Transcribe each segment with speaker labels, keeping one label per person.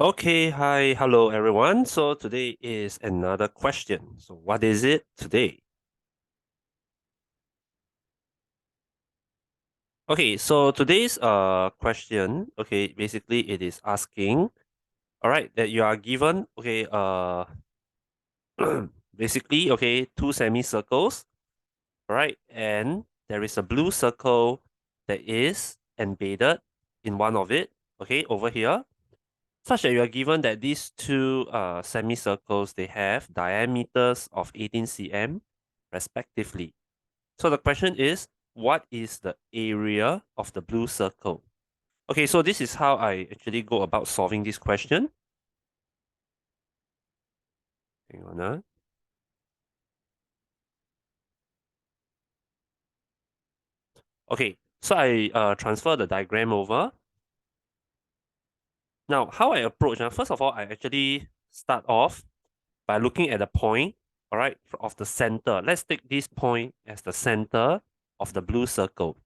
Speaker 1: Okay, hi, hello everyone. So today is another question. So what is it today? Okay, so today's question, okay, basically it is asking, all right, that you are given, okay, basically, okay, two semicircles, all right, and there is a blue circle that is embedded in one of it, okay, over here, such that you are given that these two semicircles, they have diameters of 18 cm respectively. So the question is, what is the area of the blue circle? Okay, so this is how I actually go about solving this question. Hang on. Okay, so I transfer the diagram over. Now, how I approach, first of all, I actually start off by looking at the point, all right, of the center. Let's take this point as the center of the blue circle.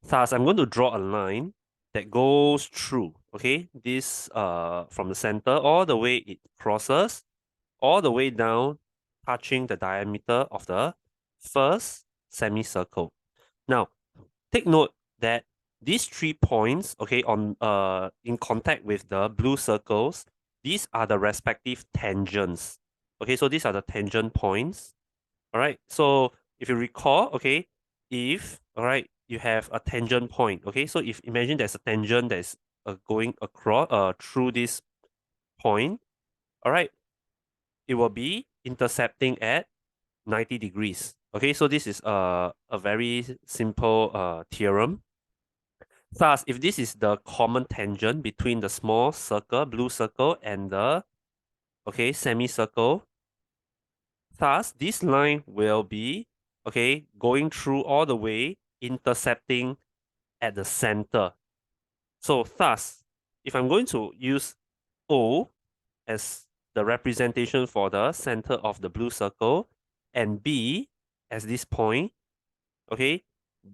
Speaker 1: Thus, I'm going to draw a line that goes through, okay, this from the center all the way it crosses, all the way down, touching the diameter of the first semicircle. Now, take note that these 3 points, okay, on in contact with the blue circles, these are the respective tangents. Okay, so these are the tangent points. All right. So if you recall, okay, if all right, you have a tangent point. Okay, so if imagine there's a tangent that's going across through this point. All right, it will be intercepting at 90 degrees. Okay, so this is a very simple theorem. Thus, if this is the common tangent between the small circle, blue circle, and the okay semicircle, thus this line will be okay going through all the way, intercepting at the center. So thus, if I'm going to use O as the representation for the center of the blue circle and B as this point, okay,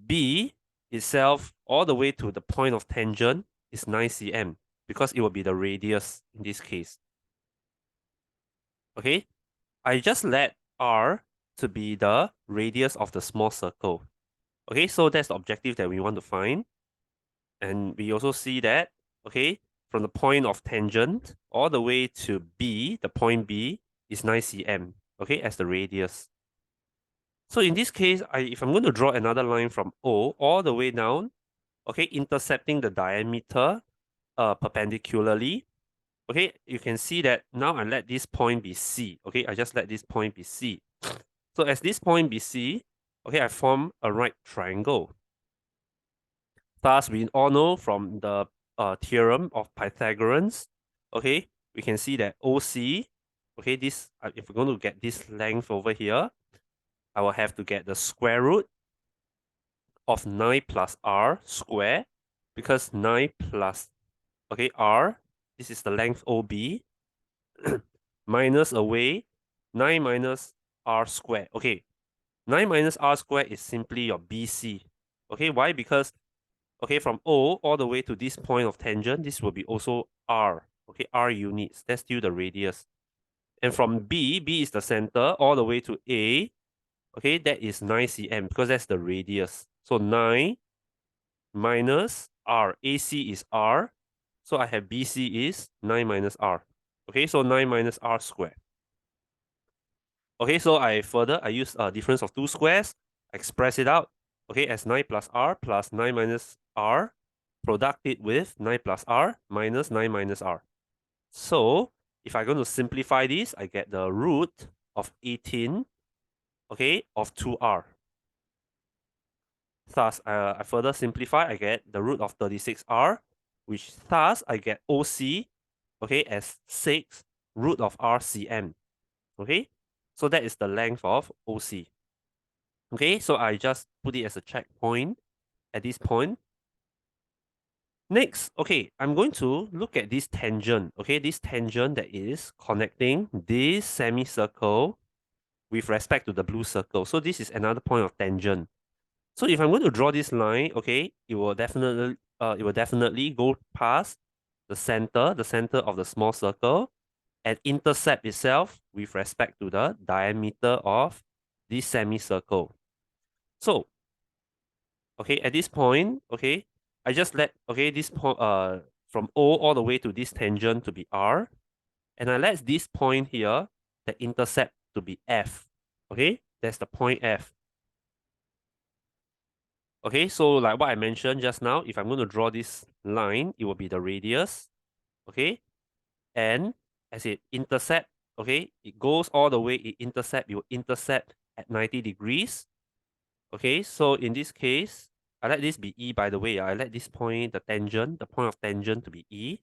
Speaker 1: B itself all the way to the point of tangent is 9 cm because it will be the radius in this case. Okay, I just let R to be the radius of the small circle. Okay, so that's the objective that we want to find. And we also see that, okay, from the point of tangent all the way to B, the point B is 9 cm, okay, as the radius. So in this case, if I'm going to draw another line from O all the way down, okay, intercepting the diameter perpendicularly, okay, you can see that now I let this point be C, okay, I just let this point be C. So as this point be C, okay, I form a right triangle. Thus, we all know from the theorem of Pythagoreans, okay, we can see that OC, okay, this if we're going to get this length over here, I will have to get the square root of 9 plus R square, because 9 plus, okay, R, this is the length OB, minus away 9 minus R square. Okay, 9 minus R square is simply your BC. Okay, why? Because okay, from O all the way to this point of tangent, this will be also R. Okay, R units. That's still the radius. And from B is the center, all the way to A, okay, that is 9 cm because that's the radius. So 9 minus R. AC is R. So I have BC is 9 minus R. Okay, so 9 minus R squared. Okay, so I use a difference of two squares, express it out, okay, as 9 plus R plus 9 minus R, product it with 9 plus R minus 9 minus R. So if I'm going to simplify this, I get the root of 18, okay, of 2R. Thus, I further simplify, I get the root of 36R, which thus I get OC, okay, as 6 root of RCM, okay? So that is the length of OC. Okay, so I just put it as a checkpoint at this point. Next, okay, I'm going to look at this tangent, okay, this tangent that is connecting this semicircle with respect to the blue circle. So this is another point of tangent. So if I'm going to draw this line, okay, it will definitely go past the center of the small circle, and intercept itself with respect to the diameter of this semicircle. So, okay, at this point, okay, I just let, okay, this point, from O all the way to this tangent to be R, and I let this point here, the intercept, to be F. Okay, that's the point F. Okay, so like what I mentioned just now, if I'm going to draw this line, it will be the radius. Okay, and as it intercept, okay, it goes all the way, it will intercept at 90 degrees. Okay, so in this case, I let this be E, by the way. I let this point, the point of tangent, to be E.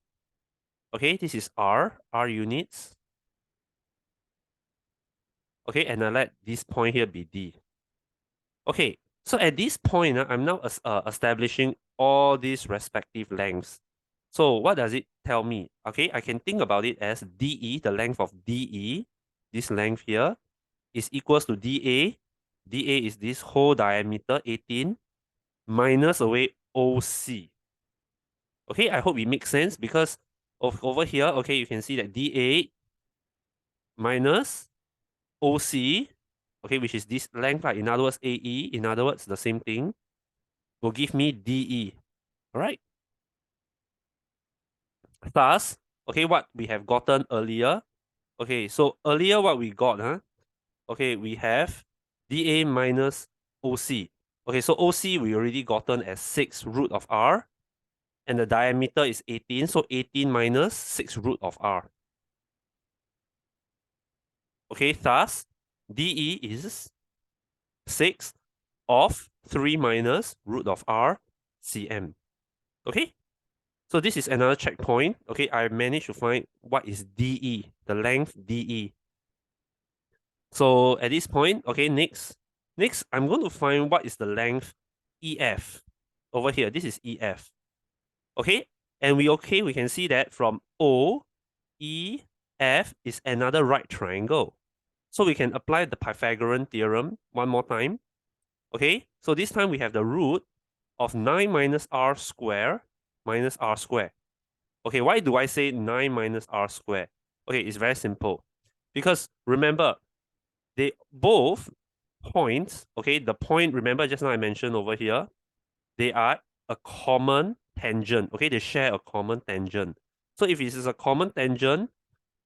Speaker 1: Okay, this is R units. Okay, and I let this point here be D. Okay, so at this point, I'm now establishing all these respective lengths. So what does it tell me? Okay, I can think about it as DE, the length of DE, this length here, is equals to DA. DA is this whole diameter, 18, minus away OC. Okay, I hope it makes sense because over here, okay, you can see that DA minus OC, okay, which is this length, in other words, AE, in other words, the same thing, will give me DE. All right. Thus, okay, what we have gotten earlier. Okay, so earlier what we got, okay, we have DA minus OC. Okay, so OC we already gotten as 6 root of R, and the diameter is 18, so 18 minus 6 root of R. Okay, thus, DE is 6 of 3 minus root of R cm. Okay, so this is another checkpoint. Okay, I managed to find what is DE, the length DE. So at this point, okay, next, I'm going to find what is the length EF. Over here, this is EF. Okay, and we can see that from O, E, F is another right triangle. So we can apply the Pythagorean theorem one more time. Okay, so this time we have the root of 9 minus R square minus R square. Okay, why do I say 9 minus R square? Okay, it's very simple. Because remember, they both points, okay, the point, remember just now I mentioned over here, they are a common tangent. Okay, they share a common tangent. So if it is a common tangent,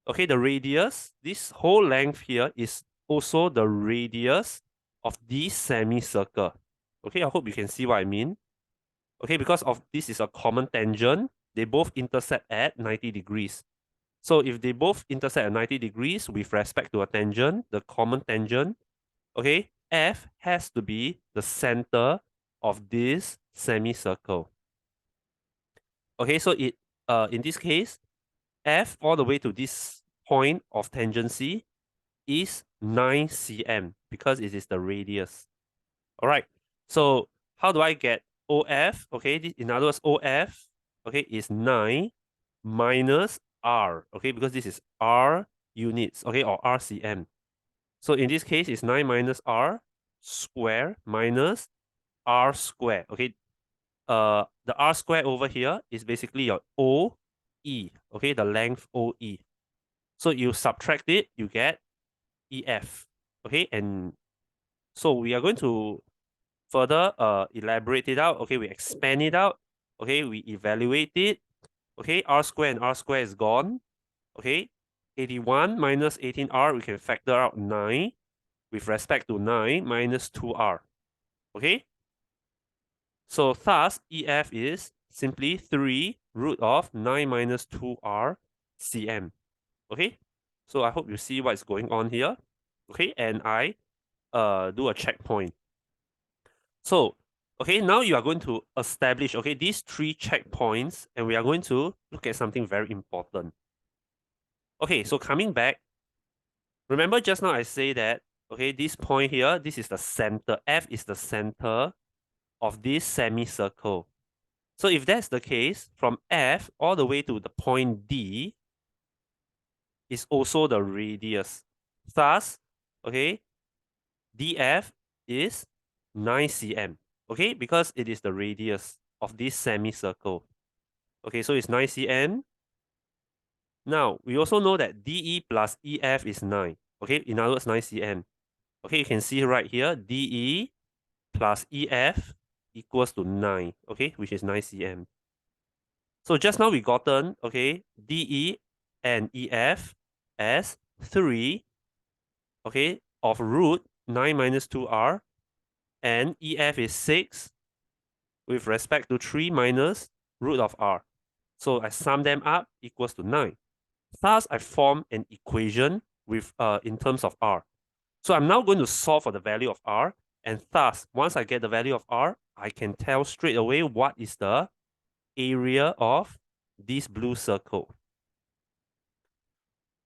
Speaker 1: okay, the radius, this whole length here is also the radius of this semicircle. Okay, I hope you can see what I mean. Okay, because of this is a common tangent, they both intercept at 90 degrees. So if they both intersect at 90 degrees with respect to a tangent, the common tangent, okay, F has to be the center of this semicircle. Okay, so in this case, F all the way to this point of tangency is 9 cm because it is the radius. All right, so how do I get OF? Okay, this, in other words, OF, okay, is 9 minus R, okay, because this is R units, okay, or RCM. So in this case, it's 9 minus R square minus R square, okay. The R square over here is basically your OE, okay, the length OE. So you subtract it, you get EF, okay, and so we are going to further elaborate it out. Okay, we expand it out. Okay, we evaluate it. Okay, R square and R square is gone. Okay, 81 minus 18R, we can factor out 9 with respect to 9 minus 2R. Okay, so thus EF is simply 3 root of 9 minus 2R cm. Okay, so I hope you see what's going on here. Okay, and I do a checkpoint. So, okay, now you are going to establish, okay, these 3 checkpoints, and we are going to look at something very important. Okay, so coming back, remember just now I say that, okay, this point here, this is the center. F is the center of this semicircle. So if that's the case, from F all the way to the point D is also the radius. Thus, okay, DF is 9 cm, okay, because it is the radius of this semicircle. Okay, so it's 9 cm. Now, we also know that DE plus EF is 9. Okay, in other words, 9 cm. Okay, you can see right here, DE plus EF equals to 9. Okay, which is 9 cm. So just now we gotten, okay, DE and EF as 3, okay, of root 9 minus 2r, and EF is 6 with respect to 3 minus root of r. So I sum them up equals to 9. Thus, I form an equation with in terms of r. So I'm now going to solve for the value of r, and thus, once I get the value of r, I can tell straight away what is the area of this blue circle.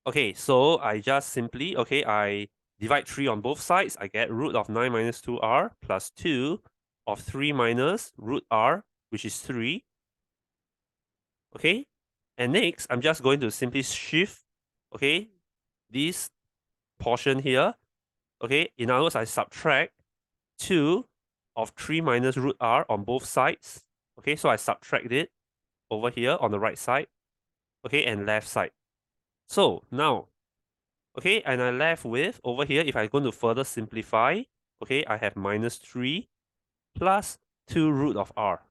Speaker 1: Okay, so I just simply, okay, I divide 3 on both sides. I get root of 9 minus 2r plus 2 of 3 minus root r, which is 3. Okay, and next, I'm just going to simply shift, okay, this portion here. Okay, in other words, I subtract 2 of 3 minus root r on both sides. Okay, so I subtract it over here on the right side. Okay, and left side. So now, okay, and I left with over here, if I'm going to further simplify, okay, I have minus 3 plus 2 root of r.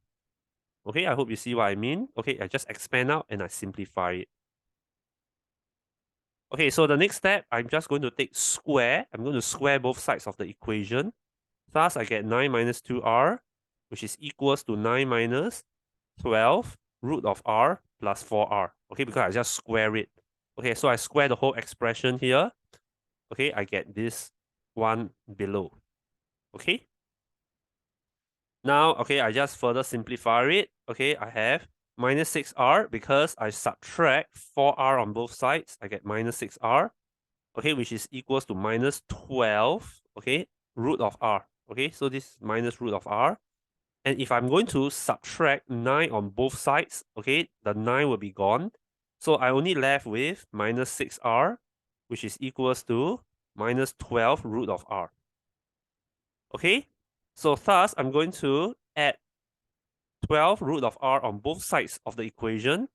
Speaker 1: Okay, I hope you see what I mean. Okay, I just expand out and I simplify it. Okay, so the next step, I'm just going to take square. I'm going to square both sides of the equation. Thus, I get 9 minus 2r, which is equals to 9 minus 12 root of r plus 4r. Okay, because I just square it. Okay, so I square the whole expression here. Okay, I get this one below. Okay. Now, okay, I just further simplify it. Okay, I have minus 6r because I subtract 4r on both sides. I get minus 6r. Okay, which is equals to minus 12. Okay, root of r. Okay, so this is minus root of r. And if I'm going to subtract 9 on both sides, okay, the 9 will be gone. So I only left with minus 6r, which is equals to minus 12 root of r. Okay, so thus I'm going to add 12 root of r on both sides of the equation.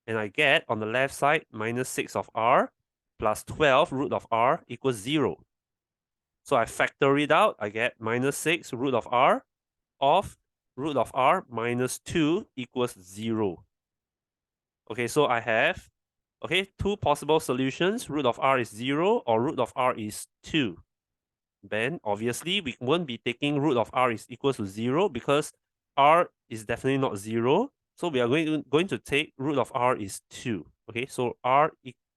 Speaker 1: And I get on the left side minus 6 of r plus 12 root of r equals 0. So I factor it out. I get minus 6 root of r of root of r minus 2 equals 0. Okay, so I have, okay, two possible solutions. Root of r is 0 or root of r is 2. Then, obviously, we won't be taking root of r is equals to 0 because r is definitely not 0. So we are going to take root of r is 2. Okay, so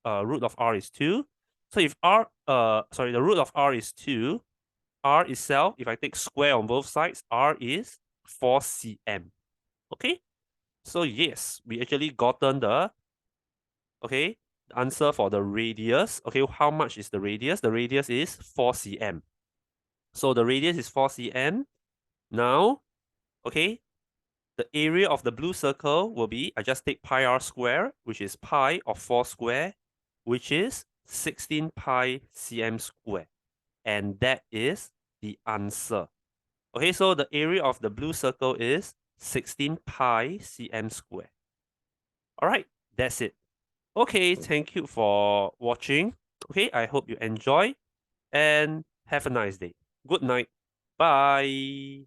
Speaker 1: root of r is 2. So if the root of r is 2, r itself, if I take square on both sides, r is 4 cm. Okay, so yes, we actually gotten the, okay, the answer for the radius. Okay, how much is the radius? The radius is 4 cm. So the radius is 4 cm. Now, okay, the area of the blue circle will be, I just take pi r square, which is pi of 4 square, which is 16 pi cm square. And that is the answer. Okay, so the area of the blue circle is 16 pi cm square. All right, that's it. Okay, thank you for watching. Okay, I hope you enjoy and have a nice day. Good night. Bye.